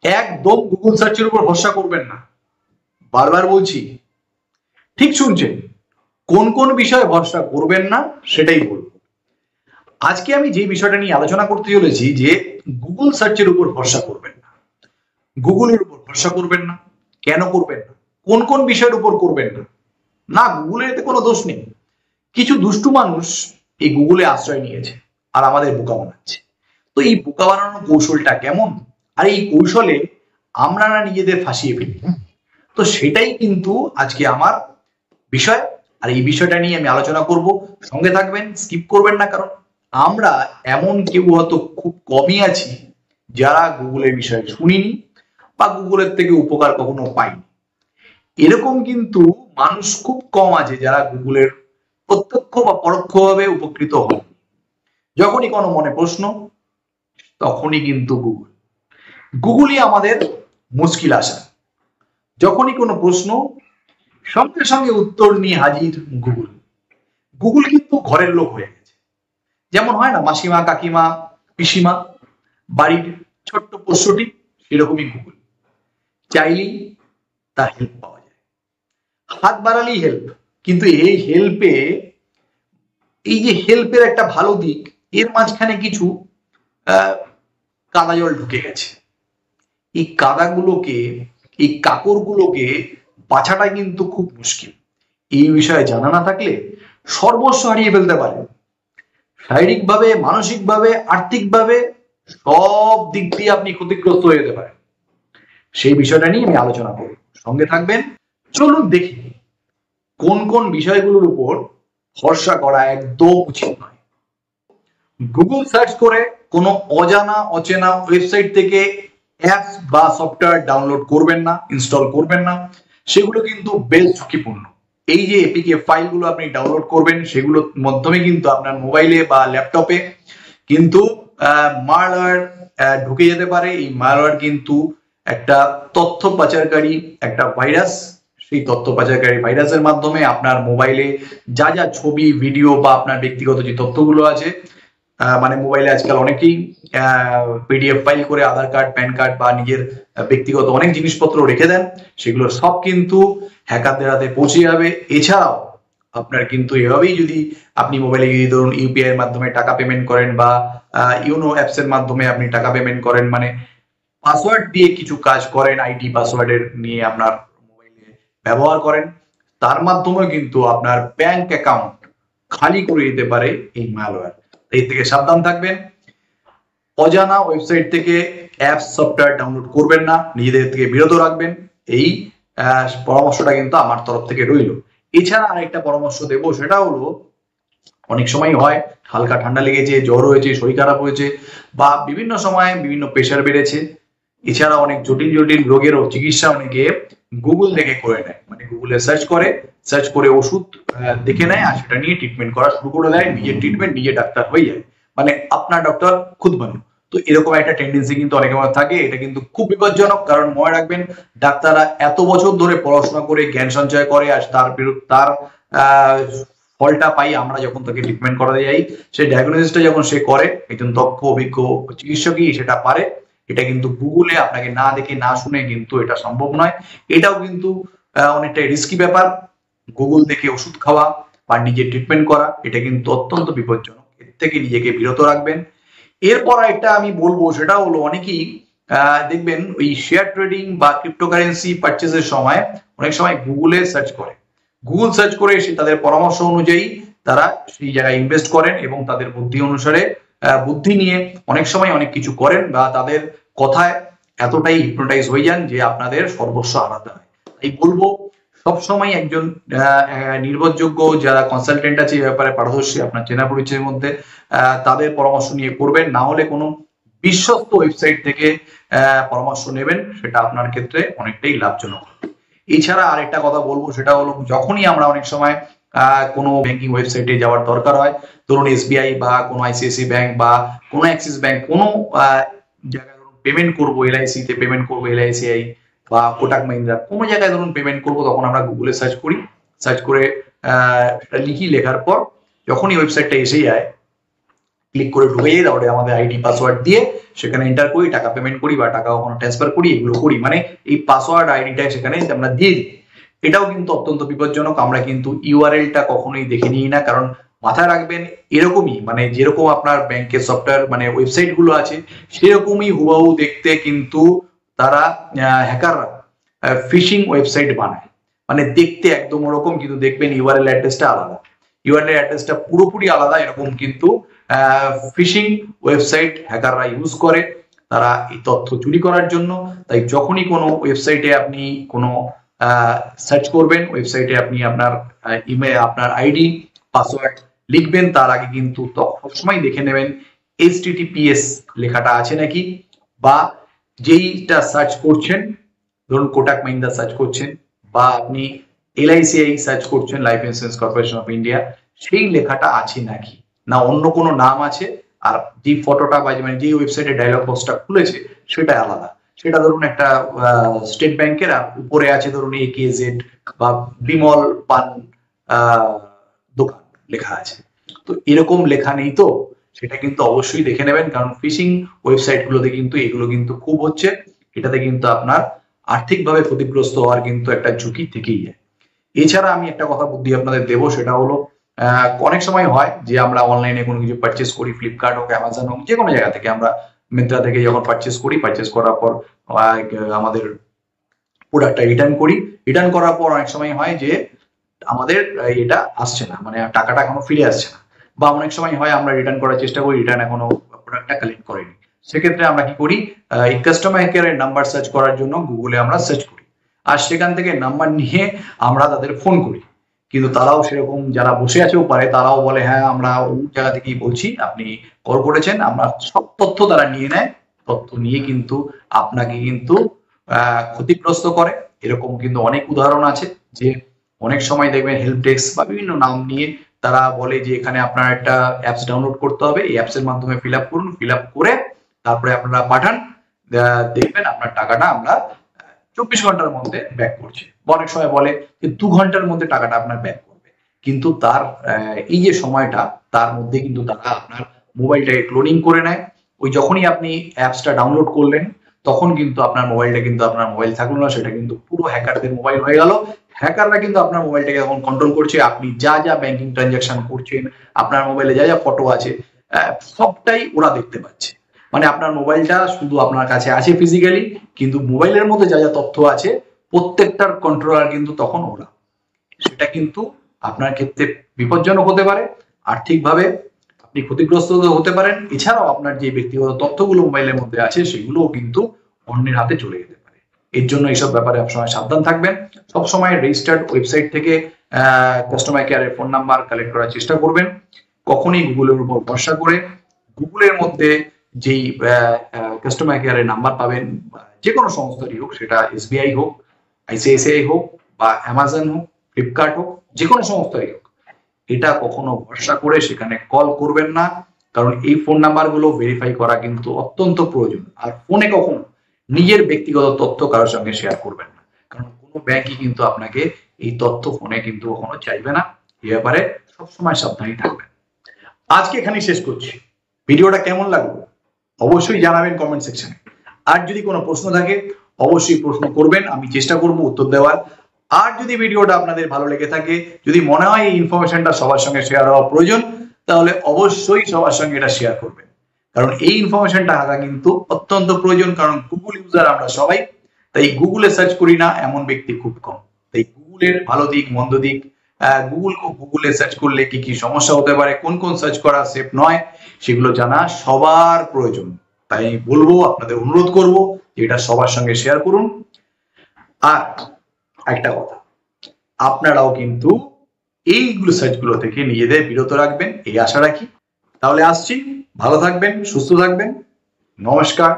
একদম গুগল সার্চের উপর ভরসা করবেন না, বারবার বলছি। ঠিক শুনছেন, কোন কোন বিষয়ে ভরসা করবেন না সেটাই বলবো। আজকে আমি যে বিষয়টা নিয়ে আলোচনা করতে চলেছি যে গুগল সার্চের উপর ভরসা করবেন না, গুগলের উপর ভরসা করবেন না। কেন করবেন না, কোন কোন বিষয়ের উপর করবেন না? না, গুগলের এতে কোনো দোষ নেই। কিছু দুষ্টু মানুষ এই গুগলে আশ্রয় নিয়েছে আর আমাদের বোকা বানাচ্ছে। তো এই বোকা বানানোর কৌশলটা কেমন, আর এই কৌশলে আমরা না নিজেদের ফাঁসিয়ে ফেলি, তো সেটাই কিন্তু আজকে আমার বিষয়। আর এই বিষয়টা নিয়ে আমি আলোচনা করব, সঙ্গে থাকবেন, স্কিপ করবেন না। কারণ আমরা এমন কেউ হয়তো খুব কমই আছি যারা গুগলের বিষয়ে শুনিনি বা গুগলের থেকে উপকার কখনো পাইনি। এরকম কিন্তু মানুষ খুব কম আছে যারা গুগলের প্রত্যক্ষ বা পরোক্ষভাবে উপকৃত হয়। যখনই কোনো মনে প্রশ্ন, তখনই কিন্তু গুগলই আমাদের মুশকিল আসা। যখনই কোনো প্রশ্ন, সঙ্গে সঙ্গে উত্তর নিয়ে হাজির গুগল। গুগল কিন্তু ঘরের লোক হয়ে গেছে। যেমন হয় না মাসিমা, কাকিমা, পিসিমা, বাড়ির ছোট্ট পোষ্যটি, সেরকমই গুগল। চাইলেই তার হেল্প পাওয়া যায়, হাত বাড়ালেই হেল্প। কিন্তু এই হেল্পে, এই যে হেল্পের একটা ভালো দিক, এর মাঝখানে কিছু কাদা জল ঢুকে গেছে। এই কাদাগুলোকে, এই কাকড়গুলোকে বাছাটা কিন্তু খুব মুশকিল। এই বিষয়ে জানা না থাকলে সর্বস্ব হারিয়ে ফেলতে পারে, শারীরিকভাবে, মানসিকভাবে, আর্থিকভাবে, সব দিক দিয়ে আপনি ক্ষতিগ্রস্ত হয়ে যেতে পারেন। সেই বিষয়টা নিয়ে আমি আলোচনা করব, সঙ্গে থাকবেন। চলুন দেখি কোন কোন বিষয়গুলোর উপর ভরসা করা একদম উচিত নয়। গুগল সার্চ করে কোনো অজানা অচেনা ওয়েবসাইট থেকে অ্যাপস বা সফটওয়্যার ডাউনলোড করবেন না, ইনস্টল করবেন না। সেগুলো কিন্তু বেশ ঝুঁকিপূর্ণ। এই যে এপিকে ফাইলগুলো আপনি ডাউনলোড করবেন, সেগুলোর মাধ্যমে কিন্তু আপনার মোবাইলে বা ল্যাপটপে কিন্তু মালওয়্যার ঢুকে যেতে পারে। এই মালওয়্যার কিন্তু একটা তথ্য পাচারকারী একটা ভাইরাস। সেই তথ্য পাচারকারী ভাইরাসের মাধ্যমে আপনার মোবাইলে যা যা ছবি, ভিডিও বা আপনার ব্যক্তিগত যে তথ্যগুলো আছে, মানে মোবাইলে আজকাল অনেকেই পিডিএফ ফাইল করে আধার কার্ড, প্যান কার্ড বা নিজের ব্যক্তিগত অনেক জিনিসপত্র রেখে দেন, সেগুলো সব কিন্তু হ্যাকারদের হাতে পৌঁছে যাবে। এছাড়াও আপনার কিন্তু এভাবেই যদি আপনি মোবাইলে যদি ধরুন ইউপিআই এর মাধ্যমে টাকা পেমেন্ট করেন বা ইউনো অ্যাপস এর মাধ্যমে আপনি টাকা পেমেন্ট করেন, মানে পাসওয়ার্ড দিয়ে কিছু কাজ করেন, আইডি পাসওয়ার্ডের নিয়ে আপনার মোবাইলে ব্যবহার করেন, তার মাধ্যমে কিন্তু আপনার ব্যাংক অ্যাকাউন্ট খালি করে দিতে পারে এই ম্যালওয়্যার। এই থেকে সাবধান থাকবেন। অজানা ওয়েবসাইট থেকে অ্যাপস, সফটওয়্যার ডাউনলোড করবেন না, নিজেদের থেকে বিরত রাখবেন। এই পরামর্শটা কিন্তু আমার তরফ থেকে রইল। এছাড়া আরেকটা পরামর্শ দেব, সেটা হলো অনেক সময় হয় হালকা ঠান্ডা লেগেছে, জ্বর হয়েছে, শরীর খারাপ হয়েছে, বা বিভিন্ন সময় বিভিন্ন প্রেশার বেড়েছে। এছাড়া অনেক জটিল জটিল রোগেরও চিকিৎসা অনেকে গুগল দেখে করে নেয়, মানে গুগলে সার্চ করে ওষুধ দেখে নেয় আর সেটা নিয়ে ট্রিটমেন্ট করা শুরু করে দেয়। নিজের ট্রিটমেন্ট নিজে ডাক্তার হয়ে যায়, মানে আপনার ডক্টর খুদ বানো। তো এরকম একটা টেন্ডেন্সি কিন্তু অনেকের মধ্যে থাকে। এটা কিন্তু খুব বিপজ্জনক, কারণ মনে রাখবেন ডাক্তাররা এত বছর ধরে পড়াশোনা করে জ্ঞান সঞ্চয় করে, আর তার ফলটা পাই আমরা যখন তাকে ট্রিটমেন্ট করা যাই। সেই ডায়াগনোসিসটা যখন সে করে, একজন দক্ষ অভিজ্ঞ চিকিৎসকই সেটা পারে। এটা কিন্তু গুগলে আপনাকে না দেখে না শুনে কিন্তু এটা সম্ভব নয়। এটাও কিন্তু অনেকটা রিস্কি ব্যাপার। গুগল দেখে ওষুধ খাওয়া বা নিজে ট্রিটমেন্ট করা, এটা কিন্তু অত্যন্ত বিপজ্জনক। এর থেকে নিজেকে বিরত রাখবেন। এরপর একটা আমি বলবো, সেটা হলো অনেকেই দেখবেন ওই শেয়ার ট্রেডিং বা ক্রিপ্টোকারেন্সি পারচেজের সময় অনেক সময় গুগলে সার্চ করে, গুগল সার্চ করে এসে তাদের পরামর্শ অনুযায়ী তারা সেই জায়গায় ইনভেস্ট করেন এবং তাদের বুদ্ধি অনুসারে বুদ্ধি নিয়ে অনেক সময় অনেক কিছু করেন, বা তাদের কথায় এতটাই হিপনোটাইজ হয়ে যান যে আপনাদের সর্বস্ব হারাতে হয়। তাই বলবো সবসময় একজন নির্ভরযোগ্য যারা কনসালটেন্ট আছে এই ব্যাপারে পারদর্শী, আপনার চেনা পরিচয়ের মধ্যে, তাদের পরামর্শ নিয়ে করবেন। না হলে কোনো বিশ্বস্ত ওয়েবসাইট থেকে পরামর্শ নেবেন, সেটা আপনার ক্ষেত্রে অনেকটাই লাভজনক। এছাড়া আরেকটা কথা বলবো, সেটা হলো যখনই আমরা অনেক সময় কোনো ব্যাংকিং ওয়েবসাইটে যাওয়ার দরকার হয়, ধরুন এসবিআই বা কোনো আইসিআইসি ব্যাংক বা কোনো অ্যাক্সিস ব্যাংক, কোনো জায়গায় ধরুন পেমেন্ট করবো, এলআইসি তে পেমেন্ট করবো, এলআইসিআই বা কোটাক মাহিন্দ্রা, কোনো জায়গায় ধরুন পেমেন্ট করবো, তখন আমরা গুগলে সার্চ করি। সার্চ করে লিখি, লেখার পর যখনই ওয়েবসাইটটা এসে যায়, ক্লিক করে ঢুকে যাই, তারপরে আমাদের আইডি পাসওয়ার্ড দিয়ে সেখানে এন্টার করি, টাকা পেমেন্ট করি বা টাকা কখনো ট্রান্সফার করি, এগুলো করি। মানে এই পাসওয়ার্ড আইডিটা সেখানে আমরা দিয়ে দিই। এটাও কিন্তু অত্যন্ত বিপজ্জনক। আমরা কিন্তু ইউআরএলটা কখনোই দেখে নিই না, কারণ মাথায় রাখবেন এরকমই মানে যেরকম আপনার ব্যাংকের সফটওয়্যার মানে ওয়েবসাইট গুলো আছে সেরকমই হুবহু দেখতে কিন্তু তারা হ্যাকাররা ফিশিং ওয়েবসাইট বানায়। মানে দেখতে একদম ওরকম, কিন্তু দেখবেন ইউআরএল অ্যাড্রেসটা আলাদা, ইউআরএল অ্যাড্রেসটা পুরোপুরি আলাদা। এরকম কিন্তু ফিশিং ওয়েবসাইট হ্যাকাররা ইউজ করে তারা এই তথ্য চুরি করার জন্য। তাই যখনই কোনো ওয়েবসাইটে আপনি কোনো সার্চ করবেন, ওয়েবসাইটে আপনি আপনার ইমেল, আপনার আইডি, পাসওয়ার্ড লিখবেন, তার আগে কিন্তু সবসময় দেখে নেবেন HTTPS লেখাটা আছে নাকি, বা যেইটা সার্চ করছেন, ধরুন কোটাক মাহিন্দ্রা সার্চ করছেন বা আপনি LICI সার্চ করছেন, life insurance corporation of India, সেই লেখাটা আছে নাকি, না অন্য কোনো নাম আছে, আর যে ফটোটা বা মানে যে ওয়েবসাইটে ডায়লগ বক্সটা খুলেছে সেটা আলাদা। সেটা ধরুন একটা স্টেট ব্যাংকের, আর উপরে আছে ধরুন AKZ বা বিমল পান দোকান লেখা আছে। তো এরকম লেখা নেই তো, সেটা কিন্তু অবশ্যই দেখে নেবেন, কারণ ফিশিং ওয়েবসাইট গুলোতে কিন্তু এগুলো কিন্তু খুব হচ্ছে। এটাতে কিন্তু আপনার আর্থিকভাবে ক্ষতিগ্রস্ত হওয়ার কিন্তু একটা ঝুঁকি থেকেই যায়। এছাড়া আমি একটা কথা বুদ্ধি আপনাদের দেবো, সেটা হলো অনেক সময় হয় যে আমরা অনলাইনে কোনো কিছু পারচেস করি, ফ্লিপকার্ট হোক, অ্যামাজন হোক, যে কোনো জায়গা থেকে আমরা মিন্ত্রা থেকে যখন পারচেস করি, পারচেস করার পর আমাদের প্রোডাক্টটা রিটার্ন করি। রিটার্ন করার পর অনেক সময় হয় যে আমাদের এটা আসছে না, মানে টাকাটা এখনো ফিরে আসছে না, বা অনেক সময় হয় আমরা রিটার্ন করার চেষ্টা করি, রিটার্ন এখনো প্রোডাক্টটা কালেক্ট করেনি। সেক্ষেত্রে আমরা কি করি, এই কাস্টমার কেয়ারের নাম্বার সার্চ করার জন্য গুগলে আমরা সার্চ করি, আর সেখান থেকে নাম্বার নিয়ে আমরা তাদের ফোন করি। কিন্তু তারাও সেরকম, যারা বসে আছে পারে, তারাও বলে হ্যাঁ আমরা ওই জায়গা থেকেই বলছি, আপনি কল করেছেন। আমরা সব তথ্য তারা নিয়ে নেয়, তথ্য নিয়ে কিন্তু আপনাকে কিন্তু ক্ষতিগ্রস্ত করে। এরকম কিন্তু অনেক উদাহরণ আছে যে অনেক সময় দেখবেন হেল্প ডেস্ক বা বিভিন্ন নাম নিয়ে তারা বলে যে এখানে আপনার একটা অ্যাপস ডাউনলোড করতে হবে, এই অ্যাপসের মাধ্যমে ফিল আপ করুন, ফিল আপ করে তারপরে আপনারা পাঠান, দেখবেন আপনার টাকাটা আমরা 24 ঘন্টার মধ্যে ব্যাক করছি। অনেক সময় বলে যে 2 ঘন্টার মধ্যে টাকাটা আপনার ব্যাক করবে, কিন্তু তার এই যে সময়টা, তার মধ্যে কিন্তু তারা আপনার মোবাইলটাকে ক্লোনিং করে নেয়। ওই যখনই আপনি অ্যাপসটা ডাউনলোড করলেন তখন কিন্তু আপনার মোবাইলটা কিন্তু আপনার মোবাইল থাকলো না, সেটা কিন্তু পুরো হ্যাকারদের মোবাইল হয়ে গেল। হ্যাকাররা কিন্তু আপনার মোবাইলটাকে এখন কন্ট্রোল করছে, আপনি যা যা ব্যাংকিং ট্রানজাকশন করছেন, আপনার মোবাইলে যা যা ফটো আছে সবটাই ওরা দেখতে পাচ্ছে। মানে আপনার মোবাইলটা শুধু আপনার কাছে আছে ফিজিক্যালি, কিন্তু মোবাইলের মধ্যে যা যা তথ্য আছে প্রত্যেকটার কন্ট্রোলার কিন্তু তখন ওরা। সেটা কিন্তু আপনার ক্ষেত্রে বিপজ্জনক হতে পারে, আর্থিকভাবে আপনি ক্ষতিগ্রস্ত হতে পারেন। এছাড়াও আপনার যে ব্যক্তিগত তথ্যগুলো মোবাইলের মধ্যে আছে সেগুলোও কিন্তু অন্যের হাতে চলে যেতে পারে। এর জন্য এইসব ব্যাপারে সবসময় সাবধান থাকবেন। সবসময় রেজিস্টার্ড ওয়েবসাইট থেকে কাস্টমার কেয়ারের ফোন নাম্বার কালেক্ট করার চেষ্টা করবেন। কখনই গুগলের উপর ভরসা করে, গুগলের মধ্যে যেই কাস্টমার কেয়ারের নাম্বার পাবেন, যে কোনো সংস্থারই হোক, সেটা SBI হোক, ICICI হোক বা অ্যামাজন হোক, ফ্লিপকার্ট হোক, যে কোনো সংস্থারই হোক, এটা কখনো ভরসা করে সেখানে কল করবেন না, কারণ এই ফোন নাম্বার গুলো ভেরিফাই করা কিন্তু অত্যন্ত প্রয়োজন। আর ফোনে কখনো নিজের ব্যক্তিগত তথ্য কারোর সঙ্গে শেয়ার করবেন না, কারণ কোনো ব্যাংকই কিন্তু আপনাকে এই তথ্য ফোনে কিন্তু কখনো চাইবে না। এ ব্যাপারে সবসময় সাবধানী থাকবেন। আজকে এখানেই শেষ করছি। ভিডিওটা কেমন লাগলো অবশ্যই জানাবেন কমেন্ট সেকশনে। আর যদি কোনো প্রশ্ন থাকে অবশ্যই প্রশ্ন করবেন, আমি চেষ্টা করব উত্তর দেওয়ার। আর যদি ভিডিওটা আপনাদের ভালো লেগে থাকে, যদি মনে হয় এই ইনফরমেশনটা সবার সঙ্গে শেয়ার হওয়া প্রয়োজন, তাহলে অবশ্যই সবার সঙ্গে এটা শেয়ার করবেন, কারণ এই ইনফরমেশনটা থাকা কিন্তু অত্যন্ত প্রয়োজন। কারণ গুগল ইউজার আমরা সবাই, তাই গুগলে সার্চ করি না এমন ব্যক্তি খুব কম। তাই গুগলের ভালো দিক মন্দ দিক, গুগলে সার্চ করলে কি কি সমস্যা হতে পারে, কোন কোন সার্চ করা সেফ নয়, সেগুলো জানা সবার প্রয়োজন। তাই বলবো, আপনাদের অনুরোধ করব যে এটা সবার সঙ্গে শেয়ার করুন। আর একটা কথা, আপনারাও কিন্তু এইগুলো সার্চগুলো থেকে নিজেদের বিরত রাখবেন, এই আশা রাখি। তাহলে আসছি, ভালো থাকবেন, সুস্থ থাকবেন, নমস্কার।